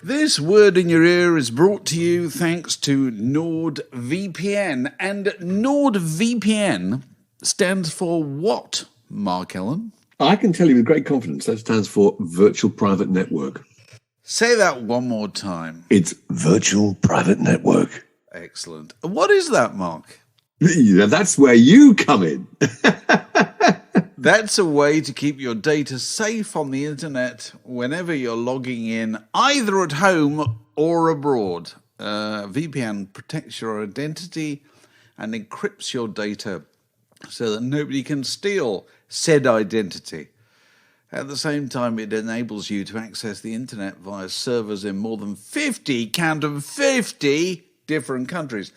This word in your ear is brought to you thanks to NordVPN. And NordVPN stands for what, Mark Ellen? I can tell you with great confidence that stands for Virtual Private Network. Say that one more time. It's Virtual Private Network. Excellent. What is that, Mark? That's where you come in. That's a way to keep your data safe on the internet whenever you're logging in, either at home or abroad. VPN protects your identity and encrypts your data so that nobody can steal said identity. At the same time, it enables you to access the internet via servers in more than 50, count them, 50 different countries.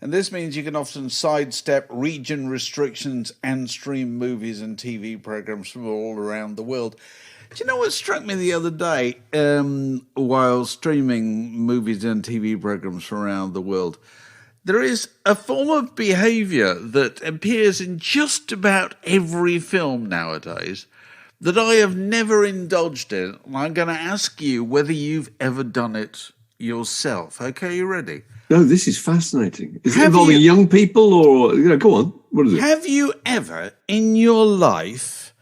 And this means you can often sidestep region restrictions and stream movies and TV programs from all around the world. Do you know what struck me the other day while streaming movies and TV programs from around the world? There is a form of behavior that appears in just about every film nowadays that I have never indulged in. And I'm going to ask you whether you've ever done it yourself. Okay, you ready? No, this is fascinating. Is it involving young people or, go on. What is it? Have you ever in your life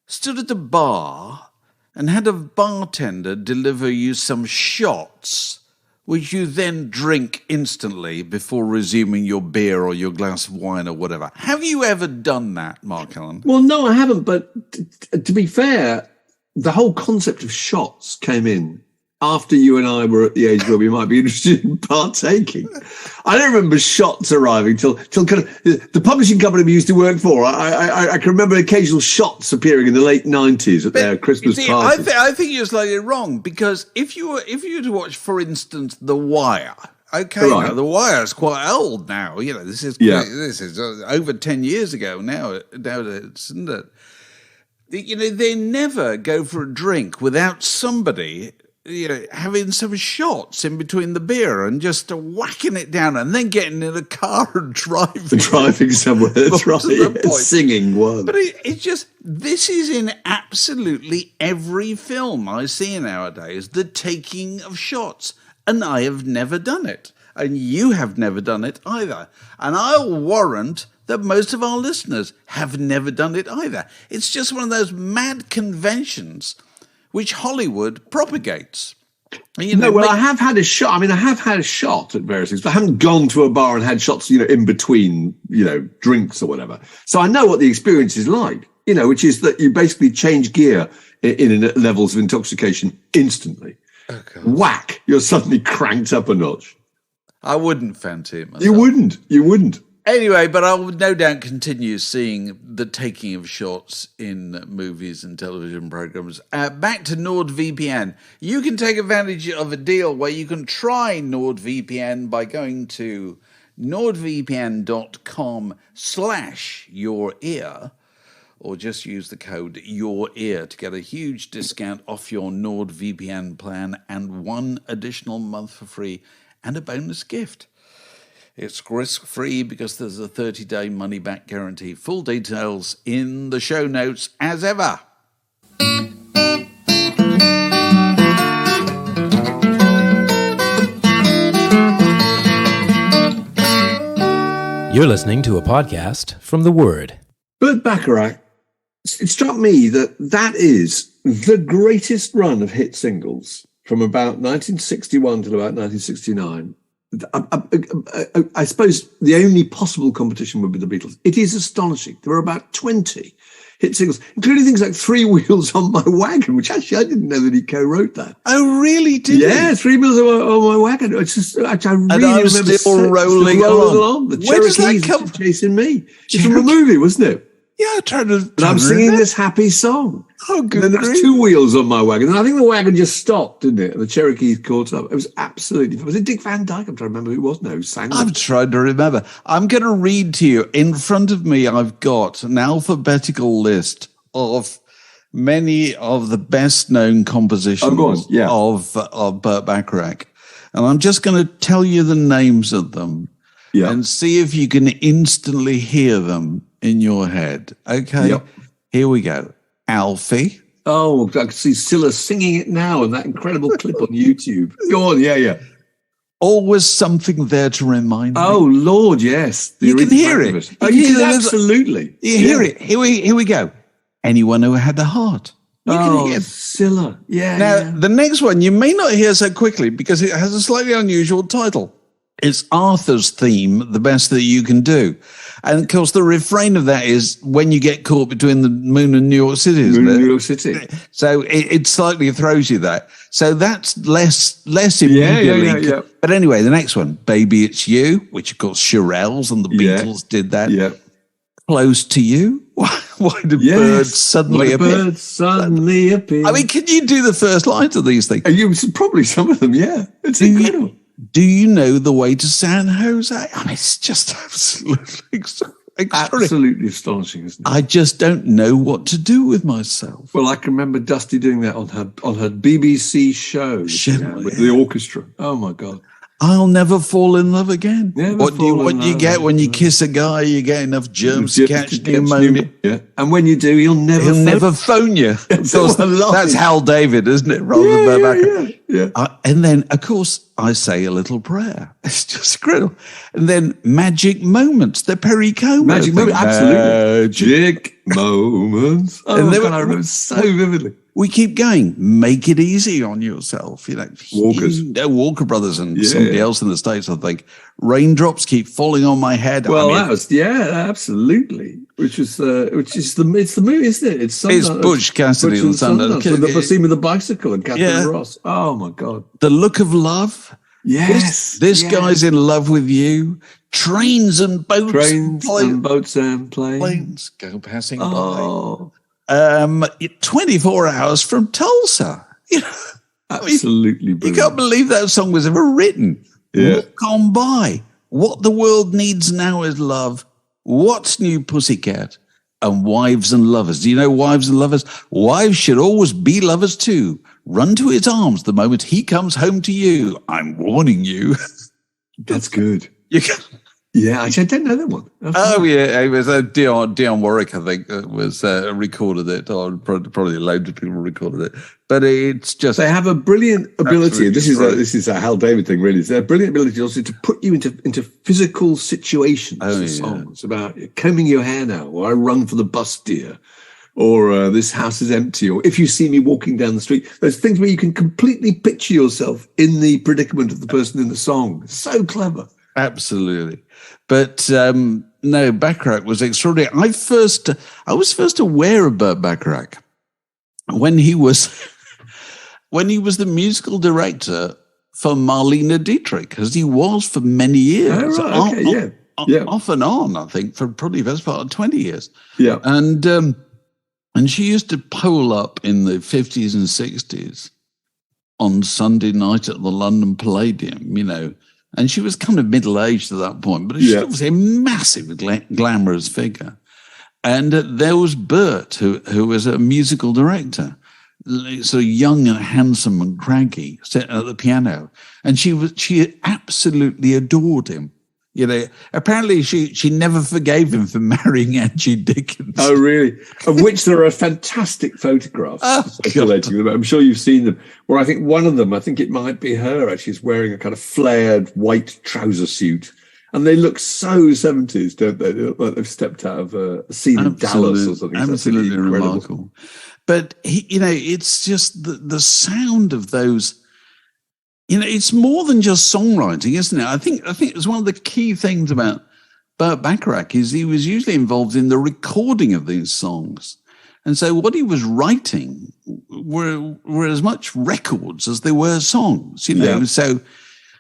stood at a bar and had a bartender deliver you some shots which you then drink instantly before resuming your beer or your glass of wine or whatever? Have you ever done that, Mark Allen? Well, no, I haven't. But to be fair, the whole concept of shots came in after you and I were at the age where we might be interested in partaking. I don't remember shots arriving till kind of the publishing company we used to work for. I can remember occasional shots appearing in the late 90s at their Christmas parties. I think you're slightly wrong, because if you were to watch, for instance, The Wire. Okay, right. Now, The Wire is quite old now. This is over 10 years ago now. Nowadays, isn't it? They never go for a drink without somebody having some shots in between the beer and just whacking it down and then getting in a car and driving somewhere. That's right. Singing one. But this is in absolutely every film I see nowadays, the taking of shots. And I have never done it. And you have never done it either. And I'll warrant that most of our listeners have never done it either. It's just one of those mad conventions which Hollywood propagates. I have had a shot. I mean, I have had a shot at various things, but I haven't gone to a bar and had shots, in between, drinks or whatever. So I know what the experience is like, which is that you basically change gear in levels of intoxication instantly. Oh, whack, you're suddenly cranked up a notch. I wouldn't fancy it myself. You wouldn't. Anyway, but I would no doubt continue seeing the taking of shots in movies and television programs. Back to NordVPN. You can take advantage of a deal where you can try NordVPN by going to nordvpn.com/yourear, or just use the code YourEar to get a huge discount off your NordVPN plan and one additional month for free and a bonus gift. It's risk-free because there's a 30-day money-back guarantee. Full details in the show notes, as ever. You're listening to a podcast from The Word. Burt Bacharach, it struck me that is the greatest run of hit singles from about 1961 to about 1969. I suppose the only possible competition would be the Beatles. It is astonishing. There were about 20 hit singles, including things like Three Wheels on My Wagon, which actually I didn't know that he co-wrote that. Oh, really? Did he? Three Wheels on My Wagon. It's just, I really remember still rolling along. The Where does that come from? Chasing Me. It's from a movie, wasn't it? Yeah, and I'm singing this happy song. Oh, good. And then there was Two Wheels on My Wagon. And I think the wagon just stopped, didn't it? And the Cherokees caught up. It was absolutely... Was it Dick Van Dyke? I'm trying to remember who it was now who sang I'm trying to remember. I'm going to read to you. In front of me, I've got an alphabetical list of many of the best-known compositions of Burt Bacharach. And I'm just going to tell you the names of them and see if you can instantly hear them in your head. Okay, Here we go. Alfie. Oh, I can see Scylla singing it now in that incredible clip on YouTube. Go on, yeah. Always something there to remind me. Oh, Lord, yes. You can hear it. Oh, You you can can hear it. absolutely. You hear it. Here we go. Anyone who had a heart. You can hear it. Scylla. Yeah. Now, the next one you may not hear so quickly because it has a slightly unusual title. It's Arthur's theme, The Best That You Can Do. And, of course, the refrain of that is when you get caught between the moon and New York City, isn't it? New York City. So it slightly throws you that. So that's less immediately. Yeah. But anyway, the next one, Baby It's You, which, of course, Shirelles and the Beatles did that. Yeah. Close to You. Why do birds suddenly appear? Birds suddenly appear. I mean, can you do the first lines of these things? Probably some of them, yeah. It's incredible. Do you know the way to San Jose? I mean, it's just absolutely extraordinary. Absolutely astonishing, isn't it? I just don't know what to do with myself. Well, I can remember Dusty doing that on her BBC show with the orchestra. Oh my God! I'll never fall in love again. What do you get when you kiss a guy? You get enough germs to catch pneumonia. Yeah, and when you do, he'll never phone you. Of course, that's Hal David, isn't it? Rather than Burt Bacharach. Yeah. And then, of course, I say a little prayer. It's just incredible. And then magic moments, the Perry Como. Magic moments, absolutely. Magic moments. Oh, and God, I remember so vividly. We keep going. Make it easy on yourself. Walkers. Walker Brothers and somebody else in the States, I think. Raindrops keep falling on my head. Well, that was absolutely. It's the movie, isn't it? It's Butch Cassidy and Sundance. With the scene with the bicycle and Catherine Ross. Oh my God. The Look of Love. Yes. This guy's in love with you. Trains and boats. Boats and planes go passing by. 24 hours from Tulsa. Absolutely brilliant. You can't believe that song was ever written. Yeah. Walk on by. What the world needs now is love. What's New Pussycat? And Wives and Lovers. Do you know Wives and Lovers? Wives should always be lovers too. Run to his arms the moment he comes home to you. I'm warning you. That's good. You can. Yeah, actually, I don't know that one. Yeah, it was Dionne Warwick, I think, was recorded it. Or probably loads of people recorded it. But it's just they have a brilliant ability. This is a Hal David thing, really. It's a brilliant ability also to put you into physical situations. The songs about combing your hair now, or I run for the bus, dear, or this house is empty, or if you see me walking down the street. Those things where you can completely picture yourself in the predicament of the person in the song. So clever. Absolutely. But no, Bacharach was extraordinary. I was first aware of Burt Bacharach when he was the musical director for Marlene Dietrich, as he was for many years. Oh, right. Off and on, I think, for probably the best part of 20 years. Yeah. And she used to pole up in the 50s and 60s on Sunday night at the London Palladium, and she was kind of middle-aged at that point, but she was a massive glamorous figure. And there was Burt, who was a musical director, so young and handsome and craggy, sitting at the piano. And she absolutely adored him. Apparently she never forgave him for marrying Angie Dickens. Oh, really? Of which there are fantastic photographs circulating. I'm sure you've seen them. Where I think one of them, it might be her, actually, is wearing a kind of flared white trouser suit. And they look so 70s, don't they? They look like they've stepped out of a scene in Dallas or something. Absolutely remarkable. But, it's just the sound of those... it's more than just songwriting, isn't it? I think it's one of the key things about Burt Bacharach is he was usually involved in the recording of these songs. And so what he was writing were as much records as they were songs, Yeah.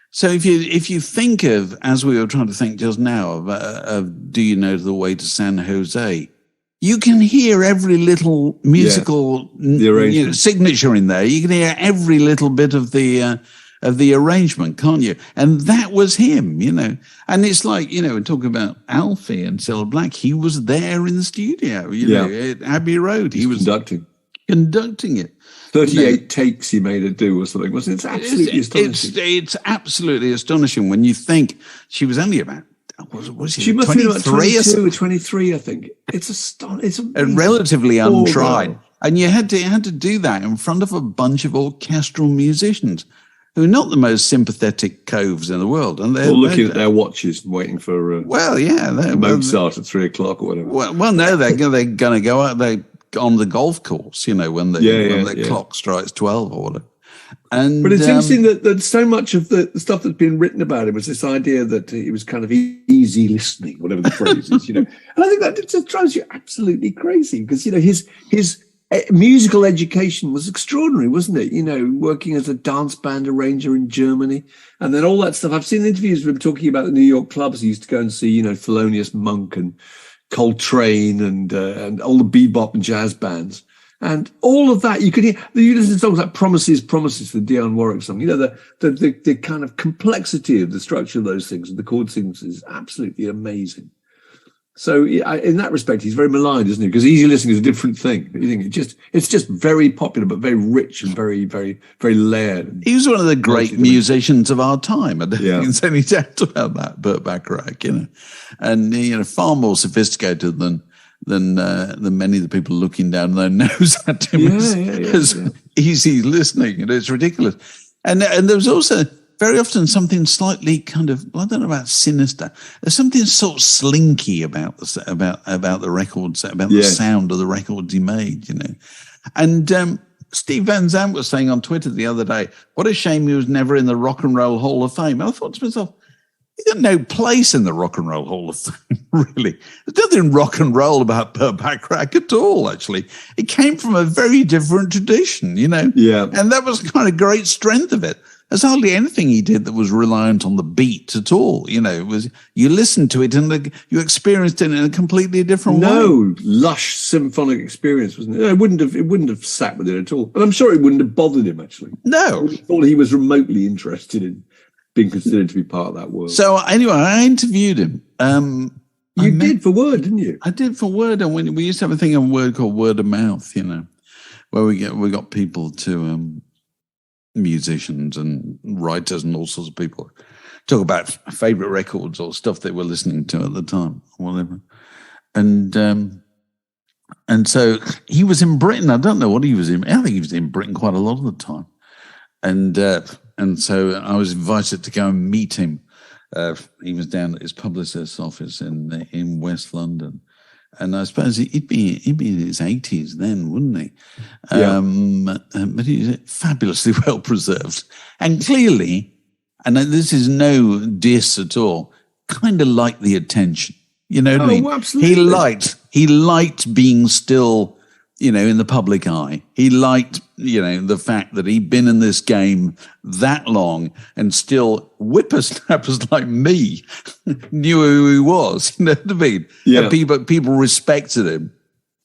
So if you think of, as we were trying to think just now, of Do You Know the Way to San Jose, you can hear every little musical signature in there. You can hear every little bit of the arrangement, can't you? And that was him, And it's like, we're talking about Alfie and Cilla Black. He was there in the studio, at Abbey Road. He was conducting it. 38 takes he made her do or something. It's absolutely astonishing. It's absolutely astonishing when you think she was only about, she must be about 22 or 23, I think. It's astonishing. Relatively untried. And you had to do that in front of a bunch of orchestral musicians who are not the most sympathetic coves in the world. And they're looking at their watches and waiting for Mozart at 3 o'clock or whatever. Well, no, they're going to go out there on the golf course, when the clock strikes 12 or whatever. But it's interesting that so much of the stuff that's been written about him was this idea that it was kind of easy listening, whatever the phrase is, And I think that just drives you absolutely crazy because, his musical education was extraordinary, wasn't it? Working as a dance band arranger in Germany and then all that stuff. I've seen interviews with him talking about the New York clubs he used to go and see, Thelonious Monk and Coltrane and all the bebop and jazz bands. And all of that, you could hear, you listen to songs like Promises, the Dionne Warwick song, the kind of complexity of the structure of those things and the chord sequences is absolutely amazing. So in that respect, he's very maligned, isn't he? Because easy listening is a different thing. You think it's just very popular, but very rich and very, very, very layered. He was one of the great musicians of our time. I don't think there's any doubt about that, Burt Bacharach, and far more sophisticated than many of the people looking down their nose at him as easy listening. It's ridiculous. And there was also very often something slightly kind of, I don't know about sinister. There's something sort of slinky about the records, about the sound of the records he made, And Steve Van Zandt was saying on Twitter the other day, what a shame he was never in the Rock and Roll Hall of Fame. And I thought to myself, he got no place in the Rock and Roll Hall of Fame, really. There's nothing rock and roll about Burt Bacharach at all, actually. It came from a very different tradition, Yeah. And that was the kind of great strength of it. There's hardly anything he did that was reliant on the beat at all. It was, you listened to it and you experienced it in a completely different way. No, lush symphonic experience, wasn't it? It wouldn't have sat with it at all. And I'm sure it wouldn't have bothered him, actually. No. I thought he was remotely interested in being considered to be part of that world. So anyway, I interviewed him. You did for Word, didn't you? I did for Word, and we used to have a thing on Word called Word of Mouth, where we got people to musicians and writers and all sorts of people talk about favorite records or stuff they were listening to at the time, or whatever. And so he was in Britain. I don't know what he was in. I think he was in Britain quite a lot of the time. And so I was invited to go and meet him. He was down at his publicist's office in West London. And I suppose he'd be in his 80s then, wouldn't he? But he's fabulously well preserved. And clearly, and this is no diss at all, kind of liked the attention. You know what I mean? Absolutely. He liked being still, in the public eye. He liked, the fact that he'd been in this game that long and still whippersnappers like me knew who he was. You know what I mean? Yeah. And people respected him.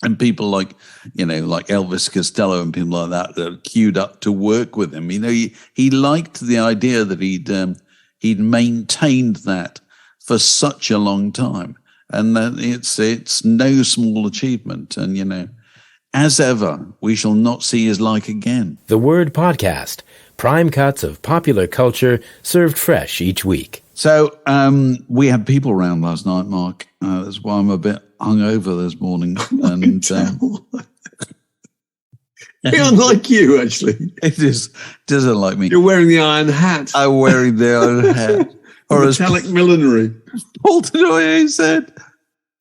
And people like Elvis Costello and people like that are queued up to work with him. He liked the idea that he'd maintained that for such a long time. And that it's no small achievement. And, as ever, we shall not see his like again. The Word Podcast. Prime cuts of popular culture served fresh each week. So we had people around last night, Mark. That's why I'm a bit hungover this morning. And unlike you, actually. It doesn't like me. You're wearing the iron hat. I'm wearing the iron hat. Or metallic millinery. Paul Denoyer said.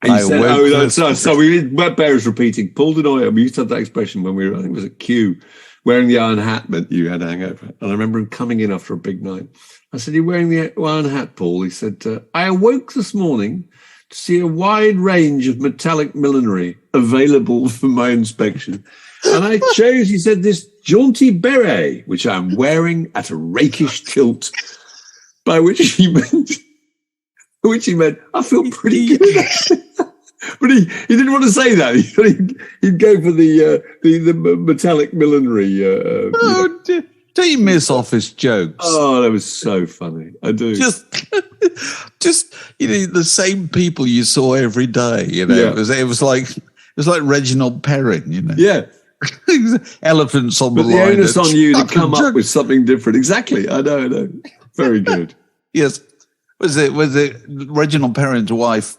Matt Bear's repeating. Paul Denoyer, we used to have that expression when we were, I think it was at Q, wearing the iron hat meant you had a hangover. And I remember him coming in after a big night. I said, "You're wearing the iron hat, Paul?" He said, "I awoke this morning to see a wide range of metallic millinery available for my inspection. And I chose," he said, "this jaunty beret, which I'm wearing at a rakish tilt," by which he meant, I feel pretty good. But he didn't want to say that. He'd go for the metallic millinery. Do you miss office jokes? Oh, that was so funny. I do. Just the same people you saw every day. Yeah. It was like Reginald Perrin. Yeah. Elephants on but the line. The onus on you to come up with something different. Exactly. I know. Very good. Yes. Was it Reginald Perrin's wife?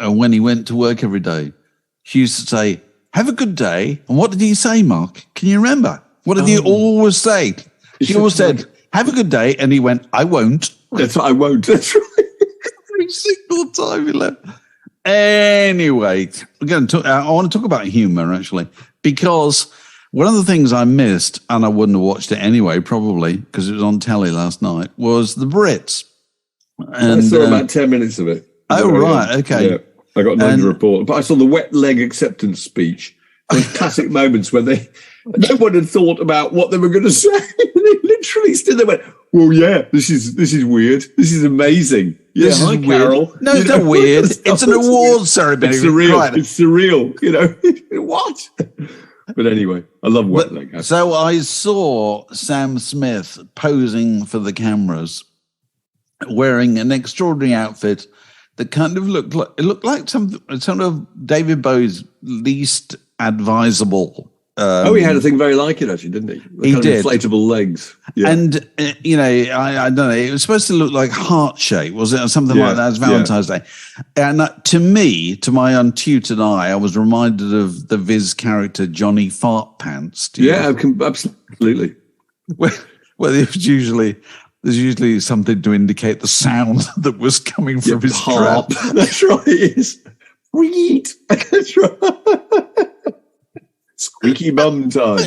When he went to work every day, she used to say, have a good day. And what did he say, Mark? Can you remember? What did he always say? She always said, have a good day. And he went, I won't. That's what I won't. That's right. Every single time he left. Anyway, I want to talk about humor, actually, because one of the things I missed, and I wouldn't have watched it anyway, probably, because it was on telly last night, was the Brits. And, I saw about 10 minutes of it. Oh, right. Okay. Yeah, I got no report. But I saw the wet leg acceptance speech. Those classic moments when no one had thought about what they were going to say. They literally stood there and went, well, yeah, this is weird. This is amazing. Yeah, this hi, is Carol. No, it's not weird. It's an award ceremony. It's surreal. Right. It's surreal. What? But anyway, I love wet leg. So I saw Sam Smith posing for the cameras, wearing an extraordinary outfit that kind of looked like some of David Bowie's least advisable. He had a thing very like it, actually, didn't he? He did. Inflatable legs. Yeah. And, I don't know, it was supposed to look like heart shape, was it? Or something like that. It was Valentine's Day. And to me, to my untutored eye, I was reminded of the Viz character Johnny Fart Pants. Absolutely. Well, there's usually something to indicate the sound that was coming from his harp. trap. That's right, it is. Read. That's right. Squeaky bum time.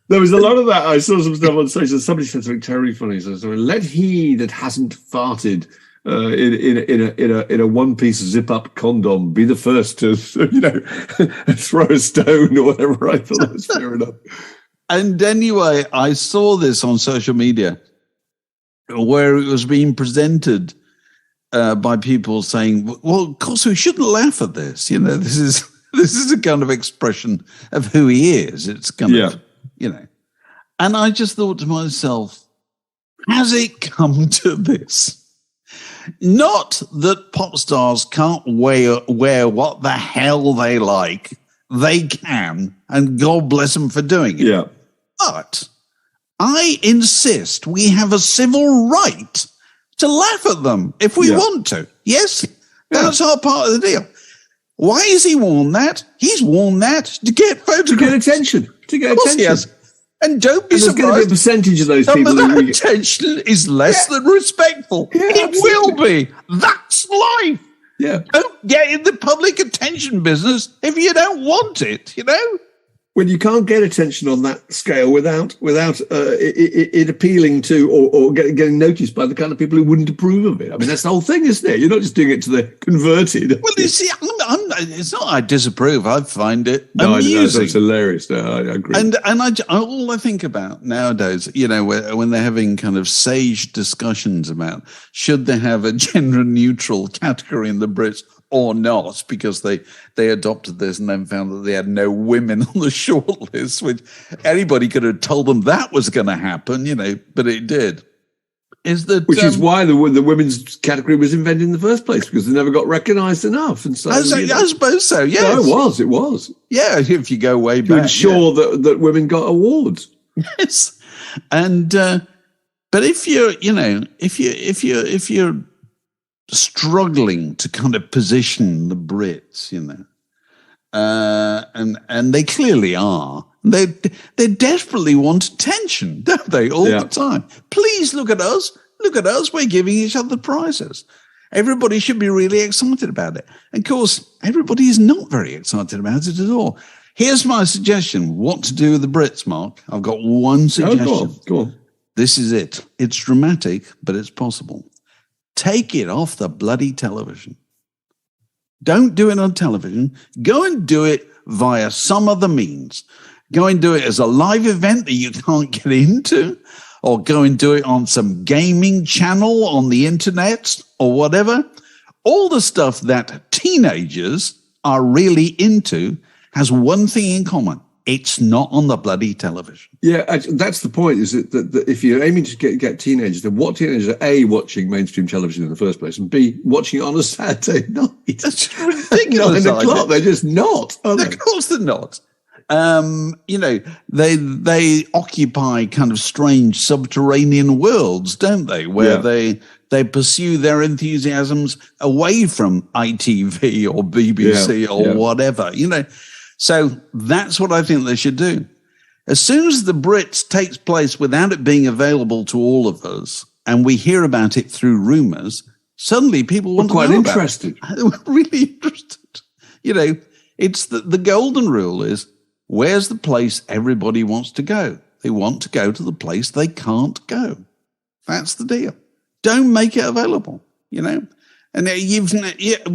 There was a lot of that. I saw some stuff on stage. Somebody said something terribly funny. So let he that hasn't farted in a one-piece zip-up condom be the first to throw a stone or whatever. I thought that was fair enough. And anyway, I saw this on social media where it was being presented by people saying, "Well, of course we shouldn't laugh at this. This is a kind of expression of who he is. It's kind of, And I just thought to myself, has it come to this? Not that pop stars can't wear what the hell they like. They can, and God bless them for doing it. Yeah. But I insist we have a civil right to laugh at them if we want to. Yes, that's our part of the deal. Why has he worn that? He's worn that to get photographs. To get attention. Yes. And don't be surprised. There's going to be a percentage of those people. Some of that attention is less than respectful. Yeah, it will be. That's life. Yeah. Don't get in the public attention business if you don't want it, When you can't get attention on that scale without it appealing to or getting noticed by the kind of people who wouldn't approve of it. I mean, that's the whole thing, isn't it? You're not just doing it to the converted. Well, you see, it's not I disapprove. I find it amusing. It's hilarious. No, I agree. And all I think about nowadays, when they're having kind of sage discussions about should they have a gender-neutral category in the Brits or not, because they adopted this and then found that they had no women on the short list, which anybody could have told them that was going to happen, but it did. Which is why the women's category was invented in the first place, because they never got recognised enough. And so, I suppose so, yes. No, it was. Yeah, if you go way back. To ensure that women got awards. Yes. And, but if you're struggling to kind of position the Brits, and they clearly are. They desperately want attention, don't they? All the time. Please look at us. Look at us. We're giving each other prizes. Everybody should be really excited about it. And of course, everybody is not very excited about it at all. Here's my suggestion: what to do with the Brits, Mark. I've got one suggestion. Go on. This is it. It's dramatic, but it's possible. Take it off the bloody television. Don't do it on television. Go and do it via some other means. Go and do it as a live event that you can't get into, or go and do it on some gaming channel on the internet or whatever. All the stuff that teenagers are really into has one thing in common. It's not on the bloody television. Yeah, that's the point, is that if you're aiming to get teenagers, then what teenagers are A, watching mainstream television in the first place, and B, watching it on a Saturday night? That's ridiculous. 9 o'clock, they're just not, are they? Of course they're not. They occupy kind of strange subterranean worlds, don't they? Where they pursue their enthusiasms away from ITV or BBC or whatever, So that's what I think they should do. As soon as the BRITS takes place without it being available to all of us, and we hear about it through rumours, suddenly people want to know interested. about it. They're really interested. You know, it's the golden rule is, where's the place everybody wants to go? They want to go to the place they can't go. That's the deal. Don't make it available, you know. And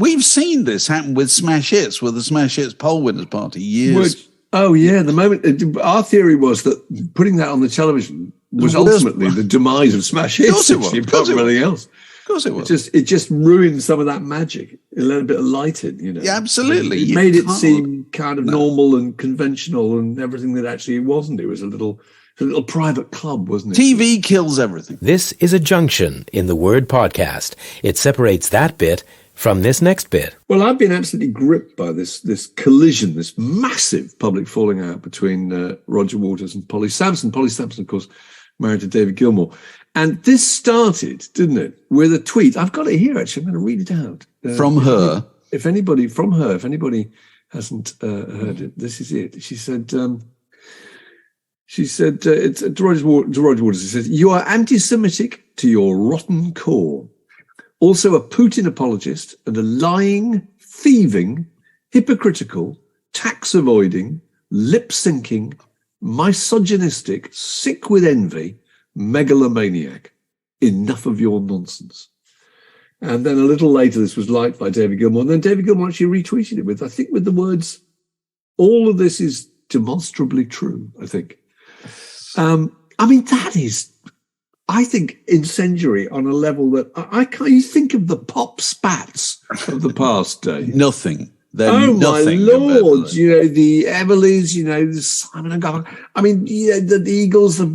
we've seen this happen with Smash Hits, with the Smash Hits poll winners party years. The moment our theory was that putting that on the television was ultimately the demise of Smash Hits. Of course it was. Apart from anything else. Of course it was. It just ruined some of that magic. It let a bit of light in, you know. Yeah, absolutely. It made it seem kind of normal and conventional and everything that actually it wasn't. It was a little private club, wasn't it? TV kills everything. This is a junction in the word podcast. It separates that bit from this next bit. Well, I've been absolutely gripped by this collision, this massive public falling out between Roger Waters and Polly Samson. Polly Samson, of course, married to David Gilmour. And this started, didn't it, with a tweet. I've got it here, actually. I'm going to read it out. From her? If anybody hasn't heard it, this is it. She said, it's to Roger Waters, she says, "You are anti-Semitic to your rotten core. Also a Putin apologist and a lying, thieving, hypocritical, tax-avoiding, lip-syncing, misogynistic, sick with envy, megalomaniac. Enough of your nonsense." And then a little later, this was liked by David Gilmour. And then David Gilmour actually retweeted it with the words, "All of this is demonstrably true," I think. That is, I think, incendiary on a level that I can't. You think of the pop spats of the past day. Nothing. Oh my Lord! You know, the Everleys. You know, the Simon and Garfunkel. I mean, the Eagles, the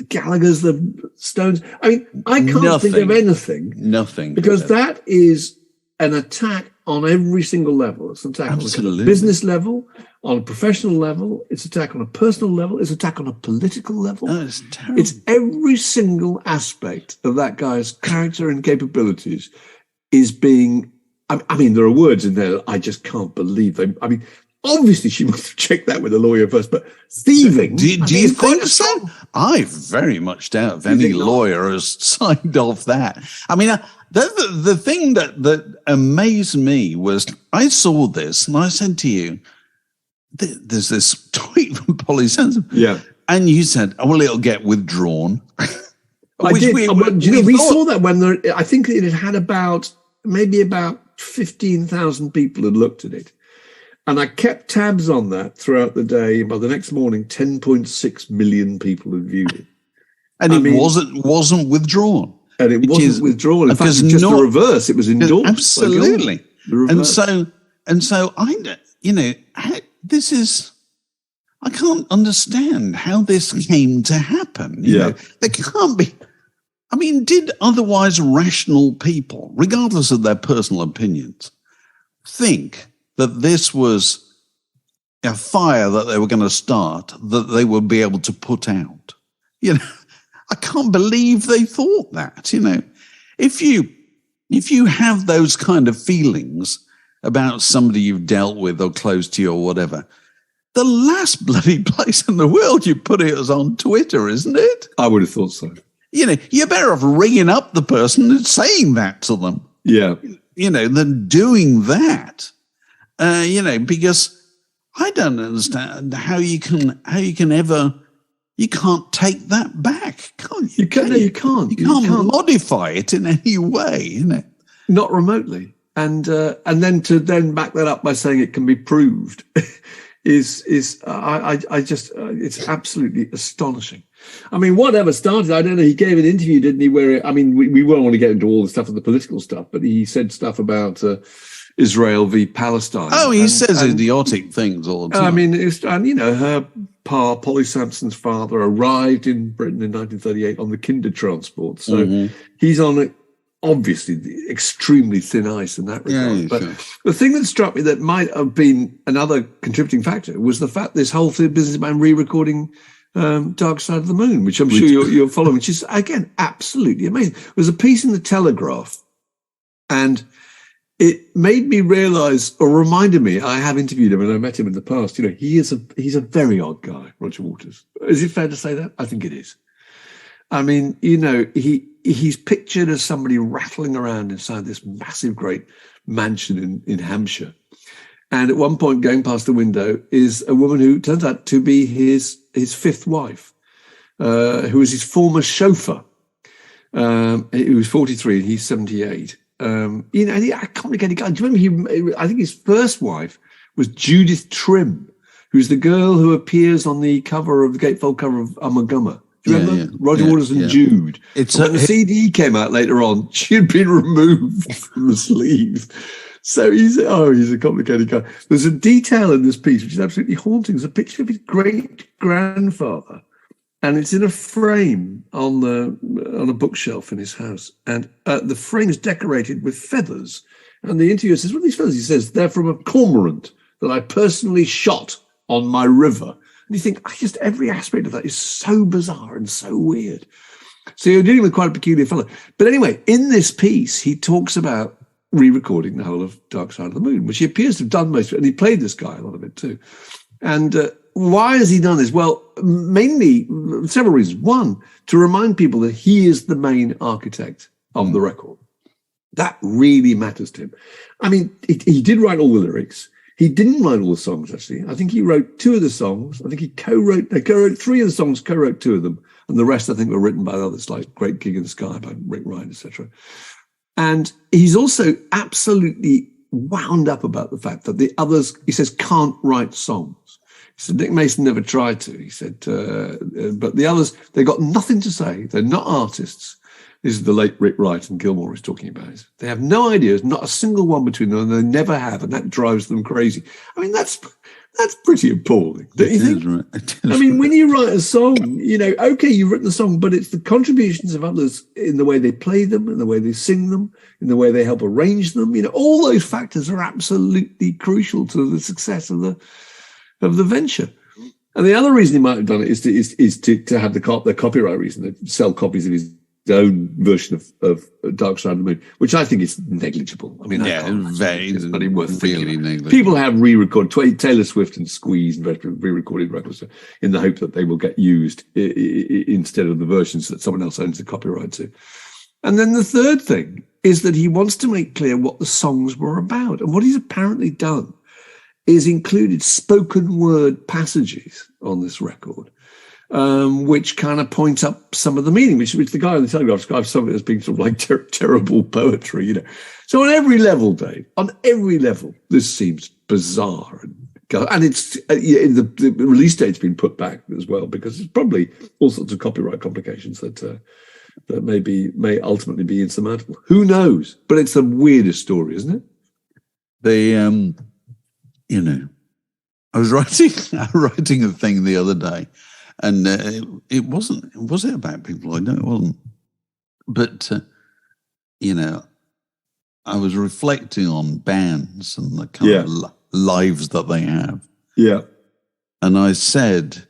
Gallaghers, the Stones. I mean, I can't think of anything. Nothing. Because that is an attack on every single level. It's an attack on a business level, on a professional level. It's an attack on a personal level. It's an attack on a political level. Oh, it's terrible. It's every single aspect of that guy's character and capabilities is being... I mean, there are words in there that I just can't believe them. I mean, obviously she must have checked that with a lawyer first, but thieving... Do you think so? I very much doubt if any lawyer has signed off that. I mean, the thing that amazed me was I saw this and I said to you, there's this tweet from Polly Samson. Yeah. And you said, "Oh, well, it'll get withdrawn." I did. We saw that when I think it had about 15,000 people had looked at it. And I kept tabs on that throughout the day. By the next morning, 10.6 million people had viewed it. And wasn't withdrawn. And it wasn't withdrawn. In fact, it's just the reverse. It was endorsed. Absolutely. And so this is, I can't understand how this came to happen. You know, there can't be. I mean, did otherwise rational people, regardless of their personal opinions, think that this was a fire that they were going to start that they would be able to put out? You know, I can't believe they thought that. You know, if you have those kind of feelings about somebody you've dealt with or close to you or whatever, the last bloody place in the world you put it is on Twitter, isn't it? I would have thought so. You know, you're better off ringing up the person and saying that to them. Yeah. You know, than doing that. Because I don't understand how you can ever, you can't take that back, can you? You can't. You can't modify it in any way, you know. Not remotely. And then to back that up by saying it can be proved is it's absolutely astonishing. I mean, whatever started, I don't know, he gave an interview, didn't he, where, I mean, we won't want to get into all the stuff of the political stuff, but he said stuff about Israel v. Palestine. Oh, he says idiotic things all the time. I mean, her pa, Polly Samson's father, arrived in Britain in 1938 on the Kinder transport. So he's on obviously extremely thin ice in that regard. Yeah, but sure. The thing that struck me that might have been another contributing factor was the fact this whole business about re-recording Dark Side of the Moon, which I'm sure you're following, which is, again, absolutely amazing. There was a piece in the Telegraph, and it made me realise, or reminded me, I have interviewed him and I met him in the past. He's a very odd guy, Roger Waters. Is it fair to say that? I think it is. I mean, he's pictured as somebody rattling around inside this massive, great mansion in Hampshire. And at one point, going past the window is a woman who turns out to be his fifth wife, who was his former chauffeur. He was 43 and he's 78. A complicated guy. Do you remember I think his first wife was Judith Trim, who's the girl who appears on the cover of the gatefold cover of Ummagumma. Do you remember? Yeah. Roger Waters and Jude. When the CD came out later on, she'd been removed from the sleeves. So he's a complicated guy. There's a detail in this piece which is absolutely haunting. There's a picture of his great-grandfather, and it's in a frame on a bookshelf in his house. And the frame is decorated with feathers. And the interviewer says, "What are these feathers?" He says, "They're from a cormorant that I personally shot on my river." And you think, every aspect of that is so bizarre and so weird. So you're dealing with quite a peculiar fellow. But anyway, in this piece, he talks about re-recording the whole of Dark Side of the Moon, which he appears to have done most of it. And he played this guy a lot of it too. And why has he done this? Well, mainly several reasons. One, to remind people that he is the main architect of the record. That really matters to him. I mean, he did write all the lyrics. He didn't write all the songs, actually. I think he wrote two of the songs. I think he co-wrote three of the songs, co-wrote two of them. And the rest, I think, were written by others, like Great Gig in the Sky by Rick Rubin, etc. And he's also absolutely wound up about the fact that the others, he says, can't write songs. He said, Nick Mason never tried to. He said, but the others, they got nothing to say. They're not artists. This is the late Rick Wright and Gilmour is talking about. They have no ideas, not a single one between them, and they never have, and that drives them crazy. I mean, that's pretty appalling, don't you think? Right. I mean, when you write a song, okay, you've written the song, but it's the contributions of others in the way they play them, in the way they sing them, in the way they help arrange them. All those factors are absolutely crucial to the success of the venture. And the other reason he might have done it is to have the copyright reason, to sell copies of his own version of Dark Side of the Moon, which I think is negligible. I mean, it's not even worth thinking about. People have re-recorded, Taylor Swift and Squeeze and re-recorded records in the hope that they will get used instead of the versions that someone else owns the copyright to. And then the third thing is that he wants to make clear what the songs were about. And what he's apparently done is included spoken word passages on this record, which kind of point up some of the meaning, which the guy on the Telegraph describes some of it as being sort of like terrible poetry, So on every level, Dave, this seems bizarre. And it's the release date's been put back as well, because there's probably all sorts of copyright complications that may ultimately be insurmountable. Who knows? But it's the weirdest story, isn't it? I was writing a thing the other day, and it wasn't. Was it about people? I know it wasn't. But I was reflecting on bands and the kind of lives that they have. Yeah. And I said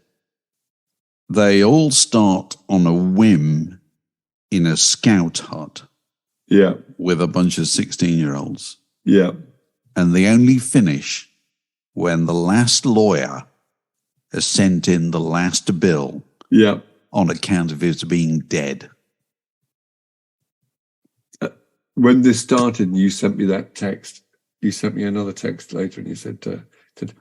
they all start on a whim in a scout hut. Yeah. With a bunch of 16-year-olds. Yeah. And they only finish when the last lawyer has sent in the last bill on account of his being dead. When this started, you sent me that text. You sent me another text later, and you said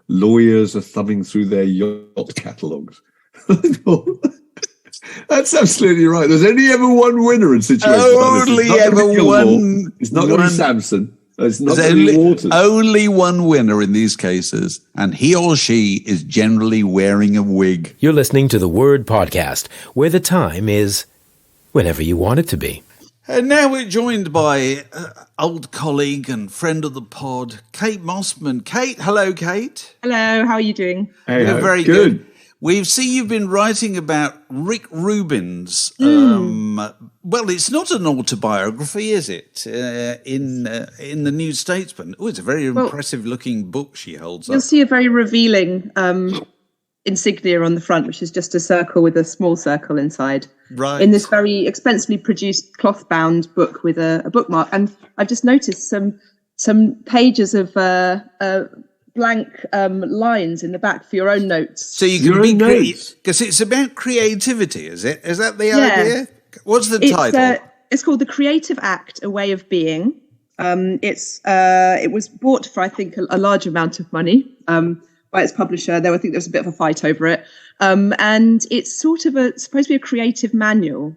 lawyers are thumbing through their yacht catalogues. That's absolutely right. There's only ever one winner in situations like this. Only ever one. It's not going to be Samson. It's not going to be Waters. Only one winner in these cases, and he or she is generally wearing a wig. You're listening to the Word Podcast, where the time is whenever you want it to be. And now we're joined by old colleague and friend of the pod, Kate Mossman. Kate, hello, Kate. Hello, how are you doing? Hey, we're very good. We've seen you've been writing about Rick Rubin's, well, it's not an autobiography, is it? In the New Statesman. Oh, it's a very impressive-looking book she holds up. You'll see a very revealing insignia on the front, which is just a circle with a small circle inside. Right. In this very expensively produced cloth-bound book with a bookmark. And I've just noticed some some pages of blank lines in the back for your own notes. So you can be creative, because it's about creativity, is it? Is that the idea? What's the title? It's called The Creative Act, A Way of Being. It was bought for, I think, a large amount of money by its publisher. I think there was a bit of a fight over it. And it's sort of supposed to be a creative manual.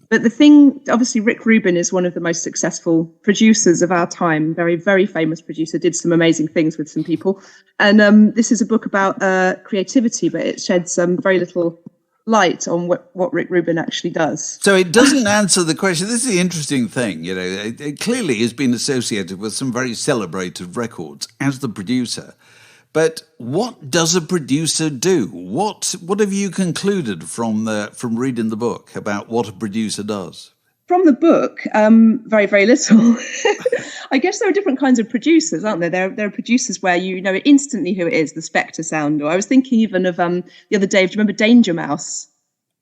But the thing, obviously, Rick Rubin is one of the most successful producers of our time, very, very famous producer, did some amazing things with some people. And this is a book about creativity, but it sheds very little light on what Rick Rubin actually does. So it doesn't answer the question. This is the interesting thing, you know. It clearly has been associated with some very celebrated records as the producer. But what does a producer do? What have you concluded from reading the book about what a producer does? From the book, very, very little. I guess there are different kinds of producers, aren't there? There are producers where you know instantly who it is, the Spectre sound. Or I was thinking even of the other day, do you remember Danger Mouse?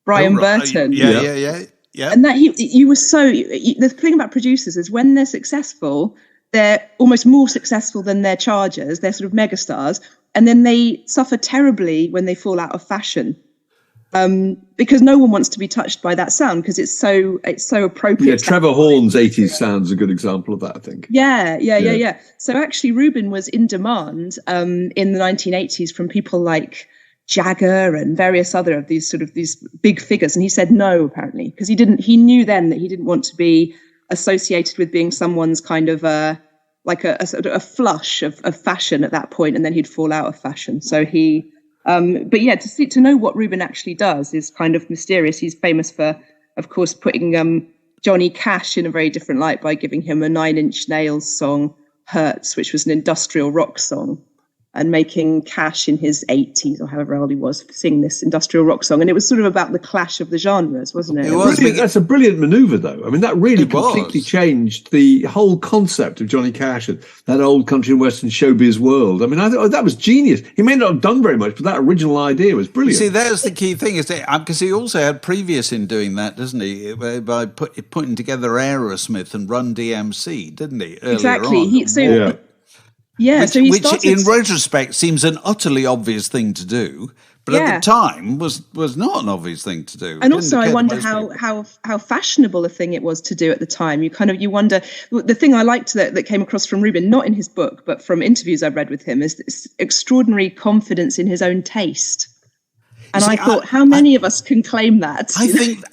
Brian Burton. Yeah. And that you were the thing about producers is when they're successful, they're almost more successful than their chargers. They're sort of megastars. And then they suffer terribly when they fall out of fashion. Because no one wants to be touched by that sound because it's so appropriate. Yeah, Trevor Horn's 80s sound's a good example of that, I think. Yeah. So actually Rubin was in demand in the 1980s from people like Jagger and various other of these big figures. And he said no, apparently, because he knew then that he didn't want to be associated with being someone's kind of like a sort of a flush of fashion at that point, and then he'd fall out of fashion. So he but yeah, to know what Rubin actually does is kind of mysterious. He's famous for, of course, putting Johnny Cash in a very different light by giving him a Nine Inch Nails song, Hurts, which was an industrial rock song, and making Cash in his 80s or however old he was sing this industrial rock song. And it was sort of about the clash of the genres, wasn't it? That's a brilliant manoeuvre, though. I mean, that really completely changed the whole concept of Johnny Cash and that old country and western showbiz world. I mean, I thought that was genius. He may not have done very much, but that original idea was brilliant. See, that's the key thing, is because he also had previous in doing that, doesn't he? By putting together Aerosmith and Run DMC, didn't he? Exactly. Which in retrospect seems an utterly obvious thing to do, but at the time was not an obvious thing to do. And also I wonder how fashionable a thing it was to do at the time. You wonder, the thing I liked that came across from Rubin, not in his book, but from interviews I've read with him, is this extraordinary confidence in his own taste. And I thought, how many of us can claim that?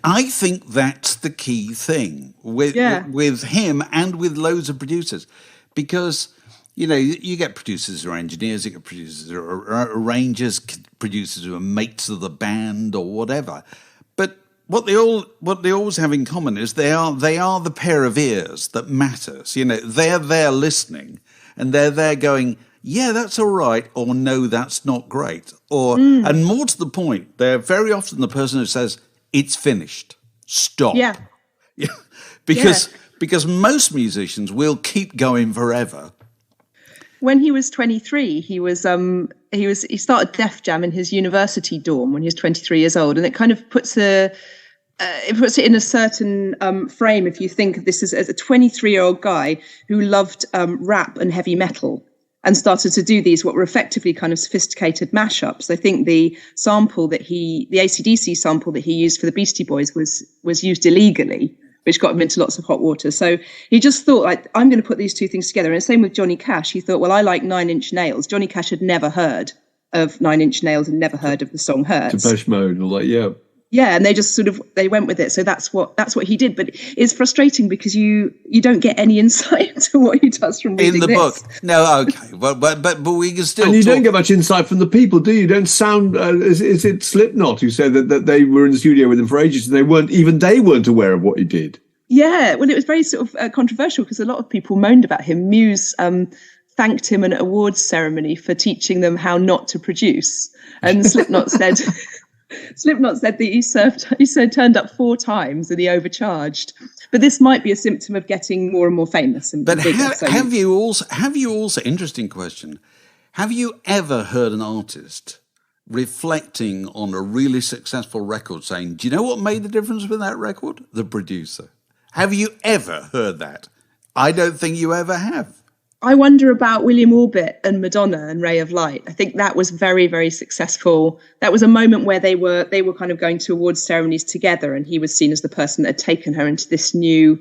I think that's the key thing with him and with loads of producers, because you know, you get producers who are engineers, you get producers who are arrangers, producers who are mates of the band or whatever. But what they always have in common is they are the pair of ears that matters. You know, they're there listening, and they're there going, yeah, that's all right, or no, that's not great. And more to the point, they're very often the person who says, it's finished, stop. Yeah. Because most musicians will keep going forever. When he was 23, he started Def Jam in his university dorm when he was 23 years old, and it kind of puts it in a certain frame if you think of this as a 23-year-old guy who loved rap and heavy metal and started to do these what were effectively kind of sophisticated mashups. I think the AC/DC sample that he used for the Beastie Boys was used illegally, which got him into lots of hot water. So he just thought, like, I'm going to put these two things together. And same with Johnny Cash. He thought, well, I like Nine Inch Nails. Johnny Cash had never heard of Nine Inch Nails and never heard of the song Hurts. Depeche Mode and all that, yeah. Yeah, and they just they went with it. So that's what he did. But it's frustrating because you don't get any insight into what he does from reading in the book. No, okay, but we can still. And you don't get much insight from the people, do you? You don't sound. Is it Slipknot who said that they were in the studio with him for ages and they weren't aware of what he did? Yeah, well, it was very sort of controversial because a lot of people moaned about him. Muse thanked him at an awards ceremony for teaching them how not to produce, and Slipknot said. Slipknot said that he turned up 4 times and he overcharged. But this might be a symptom of getting more and more famous. But have you also, interesting question, have you ever heard an artist reflecting on a really successful record saying, do you know what made the difference with that record? The producer. Have you ever heard that? I don't think you ever have. I wonder about William Orbit and Madonna and Ray of Light. I think that was very, very successful. That was a moment where they were kind of going to awards ceremonies together, and he was seen as the person that had taken her into this new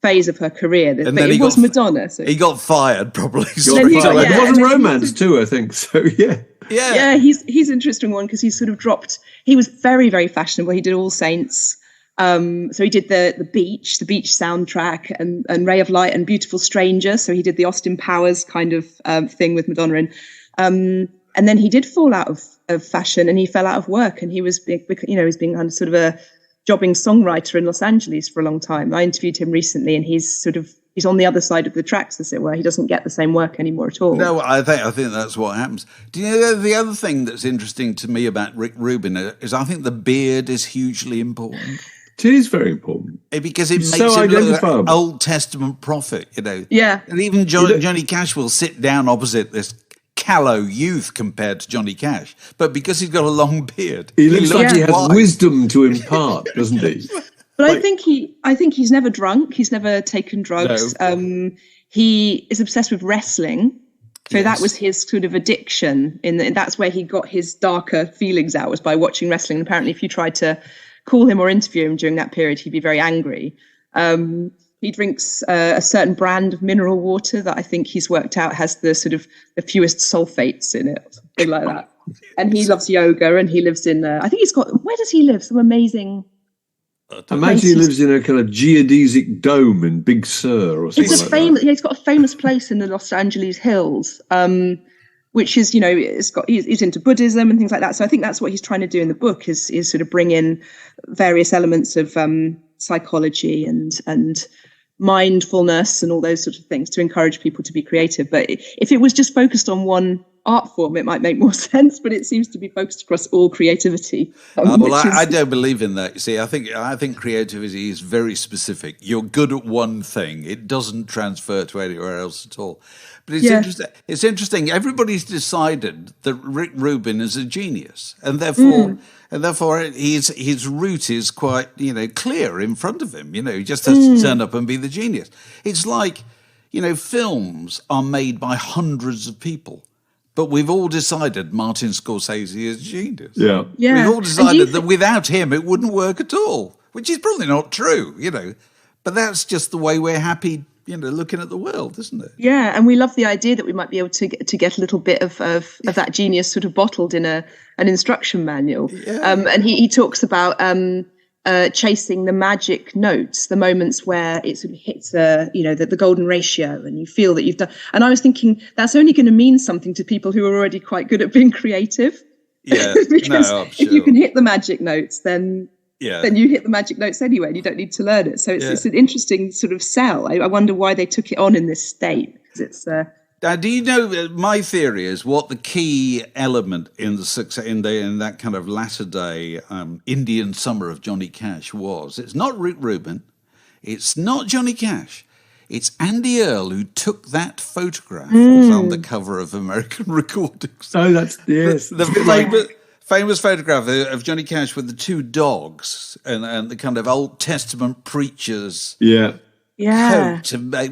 phase of her career. And but it was Madonna. So. He got fired, probably. It wasn't romance too, I think. So yeah. He's an interesting one because he's sort of dropped. He was very, very fashionable. He did All Saints. So he did the beach soundtrack, and Ray of Light and Beautiful Stranger. So he did the Austin Powers kind of thing with Madonna, and then he did fall out of fashion, and he fell out of work, and he was being kind of sort of a jobbing songwriter in Los Angeles for a long time. I interviewed him recently, and he's on the other side of the tracks, as it were. He doesn't get the same work anymore at all. No, I think that's what happens. Do you know the other thing that's interesting to me about Rick Rubin is I think the beard is hugely important. It is very important. Because it makes so him look like identifiable. an Old Testament prophet, Yeah. And even Johnny Cash will sit down opposite this callow youth compared to Johnny Cash. But because he's got a long beard, he looks like he has wise. wisdom to impart, doesn't he? But I think he's never drunk. He's never taken drugs. No. He is obsessed with wrestling. So that was his sort of addiction. That's where he got his darker feelings out, was by watching wrestling. And apparently, if you tried to call him or interview him during that period, he'd be very angry. He drinks a certain brand of mineral water that I think he's worked out has the sort of the fewest sulfates in it, something like that. And he loves yoga, and he lives in, I think where does he live? Some amazing... Imagine he lives in a kind of geodesic dome in Big Sur or something like that. He's got a famous place in the Los Angeles hills, which is, he's into Buddhism and things like that. So I think that's what he's trying to do in the book is sort of bring in various elements of psychology and mindfulness and all those sorts of things to encourage people to be creative. But if it was just focused on one art form, it might make more sense, but it seems to be focused across all creativity. I don't believe in that. You see, I think creativity is very specific. You're good at one thing; it doesn't transfer to anywhere else at all. But it's interesting. It's interesting. Everybody's decided that Rick Rubin is a genius, and therefore his route is quite clear in front of him. He just has to turn up and be the genius. It's like films are made by hundreds of people. But we've all decided Martin Scorsese is a genius. Yeah. We've all decided that without him, it wouldn't work at all, which is probably not true, But that's just the way we're happy, looking at the world, isn't it? Yeah, and we love the idea that we might be able to get a little bit of that genius sort of bottled in an instruction manual. Yeah. And he talks about chasing the magic notes, the moments where it sort of hits the golden ratio, and you feel that you've done. And I was thinking that's only going to mean something to people who are already quite good at being creative. Yeah, because sure. if you can hit the magic notes, then you hit the magic notes anyway, and you don't need to learn it. So it's an interesting sort of sell. I wonder why they took it on in this state, because it's. Now, do you know, my theory is what the key element in the success in that kind of latter day Indian summer of Johnny Cash was. It's not Rick Rubin, it's not Johnny Cash, it's Andy Earle who took that photograph that's on the cover of American Recordings. Oh, that's the famous photograph of Johnny Cash with the two dogs and the kind of Old Testament preachers. Yeah. Yeah.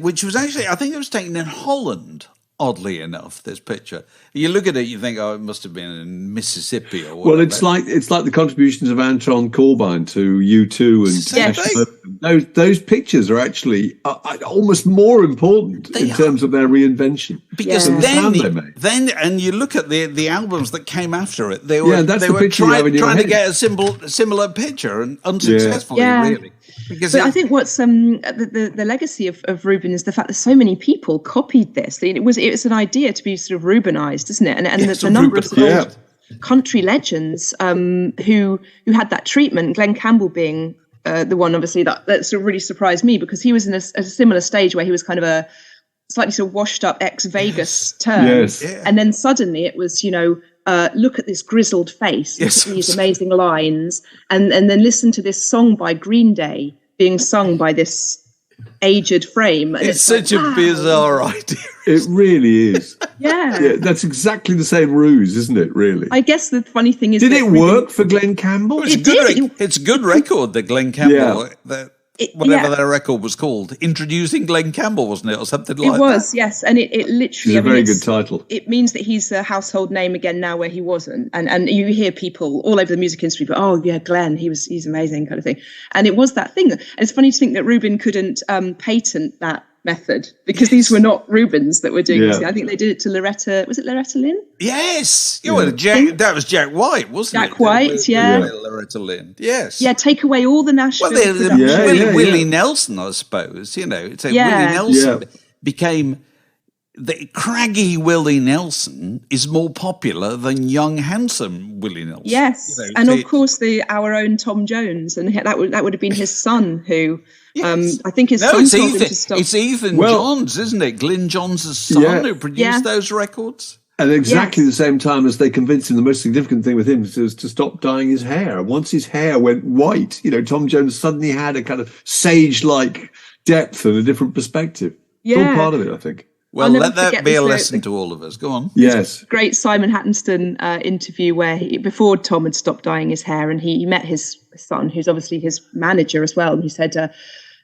Which was actually, I think it was taken in Holland. Oddly enough, this picture, you look at it, you think, "Oh, it must have been in Mississippi." Or whatever. Well, it's like the contributions of Anton Corbijn to U2 and those pictures are actually almost more important in terms of their reinvention because then and you look at the albums that came after it, they were trying to get a similar picture and unsuccessfully, really. But I think what's the legacy of Rubin is the fact that so many people copied this. It's an idea to be sort of Rubinised, isn't it? And the number of old country legends who had that treatment, Glen Campbell being the one, obviously, that sort of really surprised me, because he was in a similar stage where he was kind of a slightly sort of washed up ex-Vegas turn. Yes. Yeah. And then suddenly it was, look at this grizzled face, look at these amazing lines, and then listen to this song by Green Day being sung by this aged frame. And it's such a bizarre idea. It really is. Yeah. That's exactly the same ruse, isn't it, really? I guess the funny thing is... Did it work for Glen Campbell? It's a good record that Glen Campbell... whatever their record was called. Introducing Glen Campbell, wasn't it? Or something like that. It was, yes. And it literally... It's a very good title. It means that he's a household name again now where he wasn't. And you hear people all over the music industry, but, oh, yeah, Glen, he's amazing kind of thing. And it was that thing. And it's funny to think that Rubin couldn't patent that method because these were not Rubins that were doing this. I think they did it to Loretta. Was it Loretta Lynn? Yes. That was Jack White, wasn't it? Jack White, Loretta Lynn. Yes. Yeah, take away all the Nashville Willie Nelson, I suppose. You know, Willie Nelson became... The craggy Willie Nelson is more popular than young, handsome Willie Nelson. Yes, and of course our own Tom Jones, and that would have been his son who... Yes. I think his son told him to stop. It's Ethan Johns, isn't it? Glyn Johns' son who produced those records. At exactly the same time as they convinced him, the most significant thing with him was to stop dyeing his hair. And once his hair went white, Tom Jones suddenly had a kind of sage-like depth and a different perspective. It's all part of it, I think. Well, let that be a lesson to all of us. Go on. Yes. Great Simon Hattenston interview where before Tom had stopped dyeing his hair, and he met his son, who's obviously his manager as well. And he said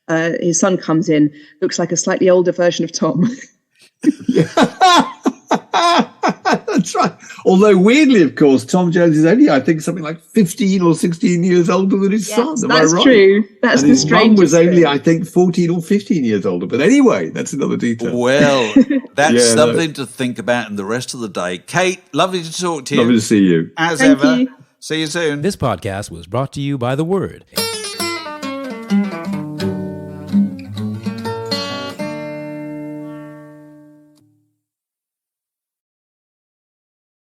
his son comes in, looks like a slightly older version of Tom. That's right. Although weirdly, of course, Tom Jones is only, I think, something like 15 or 16 years older than his son. Am that's I right? True. That's and the his strangest mum was only, thing. I think, 14 or 15 years older. But anyway, that's another detail. Well, that's something to think about in the rest of the day. Kate, lovely to talk to you. Lovely to see you. As Thank ever. you. See you soon. This podcast was brought to you by The Word.